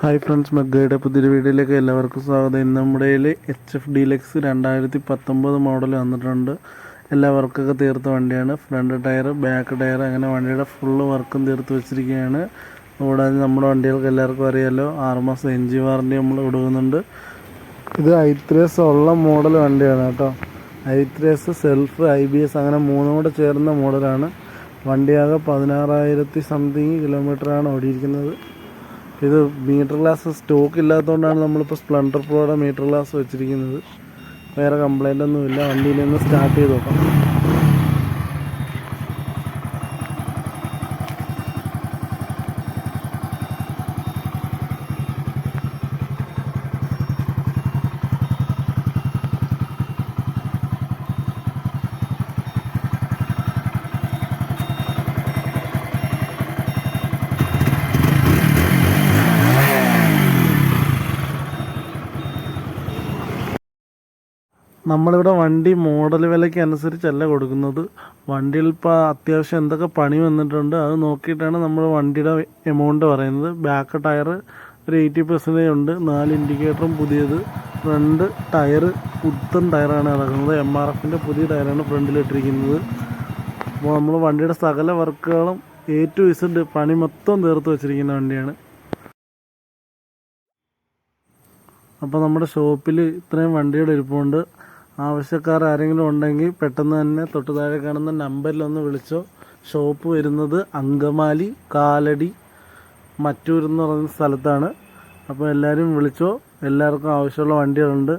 Hi friends, മെഗയുടെ പുതിയൊരു വീഡിയോയിലേക്ക് എല്ലാവർക്കും സ്വാഗതം. ഇന്ന് നമ്മുടെ HF ഡീലക്സ് 2019 മോഡൽ വന്നിട്ടുണ്ട്. എല്ലാ വർക്കൊക്കെ തീർത്ത വണ്ടിയാണ്. ഫ്രണ്ട് ടയർ, ബാക്ക് ടയർ, അങ്ങനെ വണ്ടിയുടെ ഫുള്ള് വർക്കും തീർത്ത് വെച്ചിരിക്കുകയാണ്. കൂടാതെ നമ്മുടെ വണ്ടികൾക്ക് എല്ലാവർക്കും അറിയാമല്ലോ, 6 മാസം എൻജിൻ വാറണ്ടി നമ്മൾ കൊടുക്കുന്നുണ്ട്. ഇത് i3s ഉള്ള മോഡൽ വണ്ടിയാണ് കേട്ടോ. i3s സെൽഫ്, IBS അങ്ങനെ മൂന്നും കൂടെ ചേർന്ന മോഡലാണ്. വണ്ടിയാകെ 16,000 സംതിങ് കിലോമീറ്ററാണ് ഓടിയിരിക്കുന്നത്. ഇത് മീറ്റർ ഗ്ലാസ് സ്റ്റോക്ക് ഇല്ലാത്തതുകൊണ്ടാണ് നമ്മളിപ്പോൾ സ്പ്ലെൻഡർ പ്രോയുടെ മീറ്റർ ഗ്ലാസ് വെച്ചിരിക്കുന്നത്. വേറെ കംപ്ലൈൻ്റ് ഒന്നുമില്ല. വണ്ടിയിൽ നിന്ന് സ്റ്റാർട്ട് ചെയ്ത് നോക്കാം. നമ്മളിവിടെ വണ്ടി മോഡൽ വിലയ്ക്ക് അനുസരിച്ചല്ല കൊടുക്കുന്നത്. വണ്ടിയിൽ ഇപ്പോൾ അത്യാവശ്യം എന്തൊക്കെ പണി വന്നിട്ടുണ്ട് അത് നോക്കിയിട്ടാണ് നമ്മൾ വണ്ടിയുടെ എമൗണ്ട് പറയുന്നത്. ബാക്ക് ടയർ ഒരു 80% ഉണ്ട്. 4 ഇൻഡിക്കേറ്ററും പുതിയത്. ഫ്രണ്ട് ടയർ പുത്തൻ ടയറാണ് കിടക്കുന്നത്. MRFൻ്റെ പുതിയ ടയറാണ് ഫ്രണ്ടിലിട്ടിരിക്കുന്നത്. അപ്പോൾ നമ്മൾ വണ്ടിയുടെ സകല വർക്കുകളും A to Z പണി മൊത്തം തീർത്ത് വെച്ചിരിക്കുന്ന വണ്ടിയാണ്. അപ്പോൾ നമ്മുടെ ഷോപ്പിൽ ഇത്രയും വണ്ടിയുടെ ഇരിപ്പുണ്ട്. ആവശ്യക്കാർ ആരെങ്കിലും ഉണ്ടെങ്കിൽ പെട്ടെന്ന് തന്നെ തൊട്ട് താഴെ കാണുന്ന നമ്പറിലൊന്ന് വിളിച്ചോ. ഷോപ്പ് വരുന്നത് അങ്കമാലി കാലടി മറ്റൂർ എന്ന് പറയുന്ന സ്ഥലത്താണ്. അപ്പോൾ എല്ലാവരും വിളിച്ചോ. എല്ലാവർക്കും ആവശ്യമുള്ള വണ്ടികളുണ്ട്.